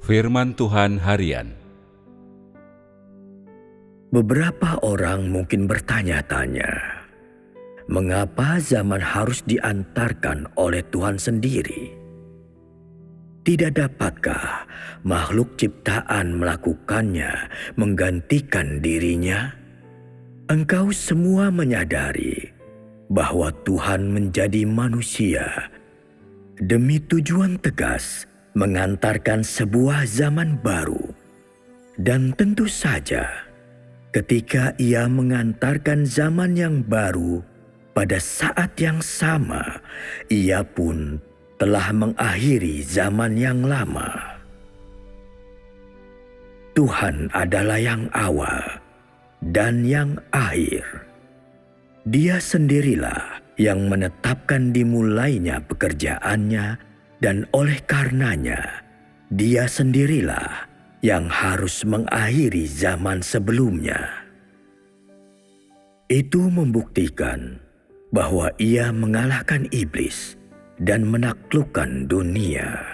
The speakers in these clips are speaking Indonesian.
Firman Tuhan Harian. Beberapa orang mungkin bertanya-tanya, mengapa zaman harus diantarkan oleh Tuhan sendiri? Tidak dapatkah makhluk ciptaan melakukannya menggantikan dirinya? Engkau semua menyadari bahwa Tuhan menjadi manusia demi tujuan tegas mengantarkan sebuah zaman baru. Dan tentu saja, ketika Ia mengantarkan zaman yang baru, pada saat yang sama, Ia pun telah mengakhiri zaman yang lama. Tuhan adalah yang awal dan yang akhir. Dia sendirilah yang menetapkan dimulainya pekerjaannya, dan oleh karenanya, Dia sendirilah yang harus mengakhiri zaman sebelumnya. Itu membuktikan bahwa Ia mengalahkan iblis dan menaklukkan dunia.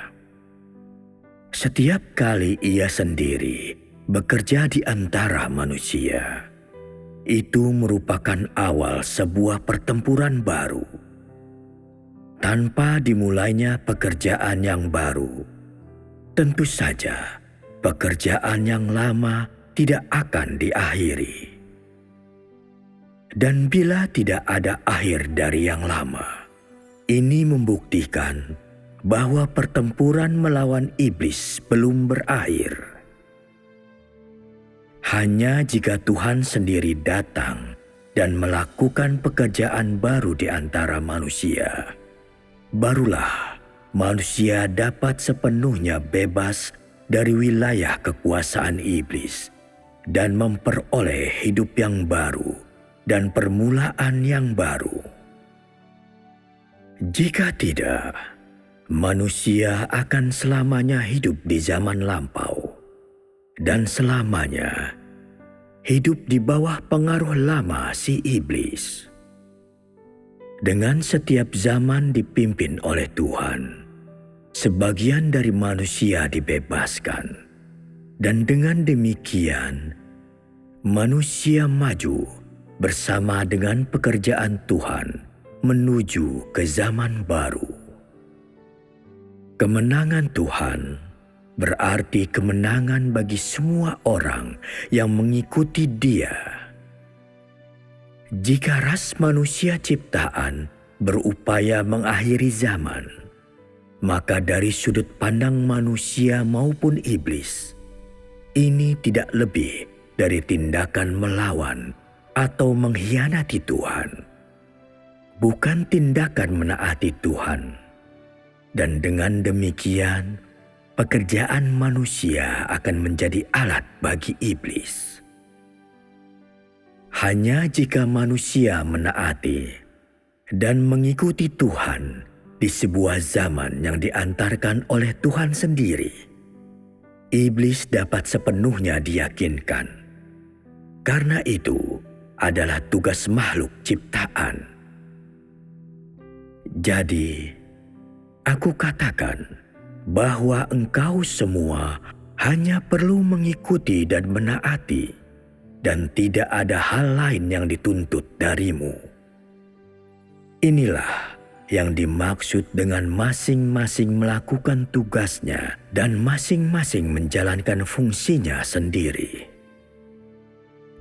Setiap kali Ia sendiri bekerja di antara manusia, itu merupakan awal sebuah pertempuran baru. Tanpa dimulainya pekerjaan yang baru, tentu saja pekerjaan yang lama tidak akan diakhiri. Dan bila tidak ada akhir dari yang lama, ini membuktikan bahwa pertempuran melawan iblis belum berakhir. Hanya jika Tuhan sendiri datang dan melakukan pekerjaan baru di antara manusia, barulah manusia dapat sepenuhnya bebas dari wilayah kekuasaan iblis dan memperoleh hidup yang baru dan permulaan yang baru. Jika tidak, manusia akan selamanya hidup di zaman lampau dan selamanya hidup di bawah pengaruh lama si iblis. Dengan setiap zaman dipimpin oleh Tuhan, sebagian dari manusia dibebaskan, dan dengan demikian manusia maju bersama dengan pekerjaan Tuhan menuju ke zaman baru. Kemenangan Tuhan berarti kemenangan bagi semua orang yang mengikuti Dia. Jika ras manusia ciptaan berupaya mengakhiri zaman, maka dari sudut pandang manusia maupun iblis, ini tidak lebih dari tindakan melawan atau mengkhianati Tuhan, bukan tindakan menaati Tuhan. Dan dengan demikian, pekerjaan manusia akan menjadi alat bagi iblis. Hanya jika manusia menaati dan mengikuti Tuhan di sebuah zaman yang diantarkan oleh Tuhan sendiri, iblis dapat sepenuhnya diyakinkan. Karena itu adalah tugas makhluk ciptaan. Jadi, aku katakan bahwa engkau semua hanya perlu mengikuti dan menaati, dan tidak ada hal lain yang dituntut darimu. Inilah yang dimaksud dengan masing-masing melakukan tugasnya dan masing-masing menjalankan fungsinya sendiri.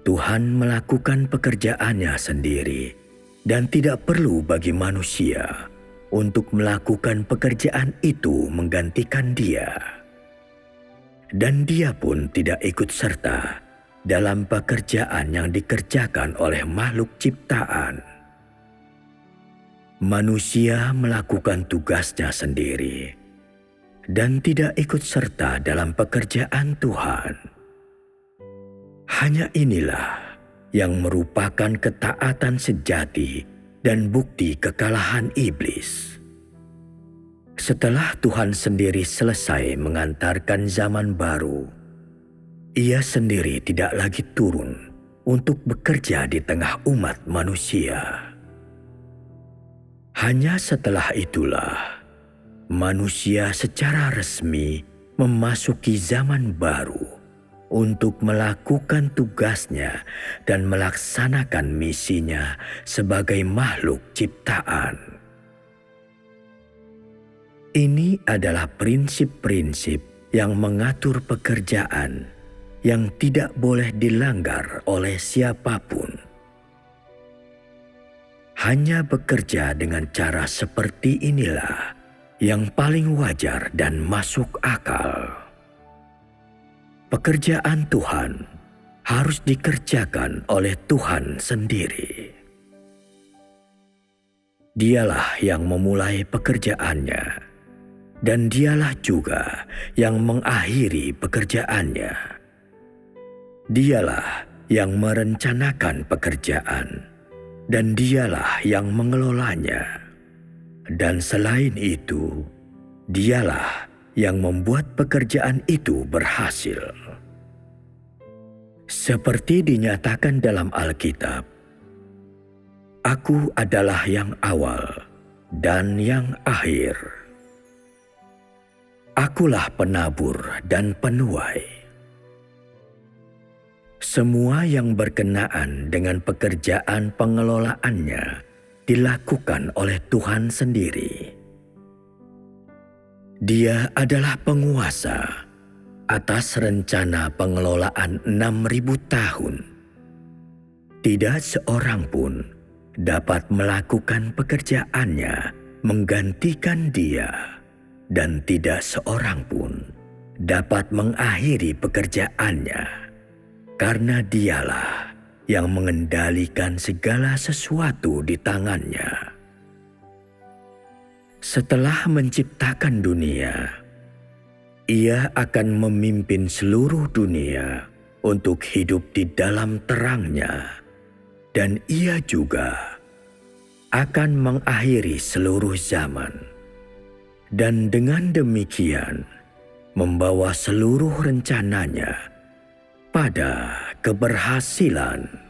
Tuhan melakukan pekerjaannya sendiri dan tidak perlu bagi manusia untuk melakukan pekerjaan itu menggantikan Dia. Dan Dia pun tidak ikut serta dalam pekerjaan yang dikerjakan oleh makhluk ciptaan. Manusia melakukan tugasnya sendiri dan tidak ikut serta dalam pekerjaan Tuhan. Hanya inilah yang merupakan ketaatan sejati dan bukti kekalahan iblis. Setelah Tuhan sendiri selesai mengantarkan zaman baru, Ia sendiri tidak lagi turun untuk bekerja di tengah umat manusia. Hanya setelah itulah manusia secara resmi memasuki zaman baru untuk melakukan tugasnya dan melaksanakan misinya sebagai makhluk ciptaan. Ini adalah prinsip-prinsip yang mengatur pekerjaan yang tidak boleh dilanggar oleh siapapun. Hanya bekerja dengan cara seperti inilah yang paling wajar dan masuk akal. Pekerjaan Tuhan harus dikerjakan oleh Tuhan sendiri. Dialah yang memulai pekerjaannya, dan dialah juga yang mengakhiri pekerjaannya. Dialah yang merencanakan pekerjaan, dan dialah yang mengelolanya. Dan selain itu, dialah yang membuat pekerjaan itu berhasil. Seperti dinyatakan dalam Alkitab, Aku adalah yang awal dan yang akhir. Akulah penabur dan penuai. Semua yang berkenaan dengan pekerjaan pengelolaannya dilakukan oleh Tuhan sendiri. Dia adalah penguasa atas rencana pengelolaan 6.000 tahun. Tidak seorang pun dapat melakukan pekerjaannya menggantikan dia, dan tidak seorang pun dapat mengakhiri pekerjaannya, karena dialah yang mengendalikan segala sesuatu di tangannya. Setelah menciptakan dunia, Ia akan memimpin seluruh dunia untuk hidup di dalam terangnya, dan Ia juga akan mengakhiri seluruh zaman, dan dengan demikian membawa seluruh rencananya pada keberhasilan.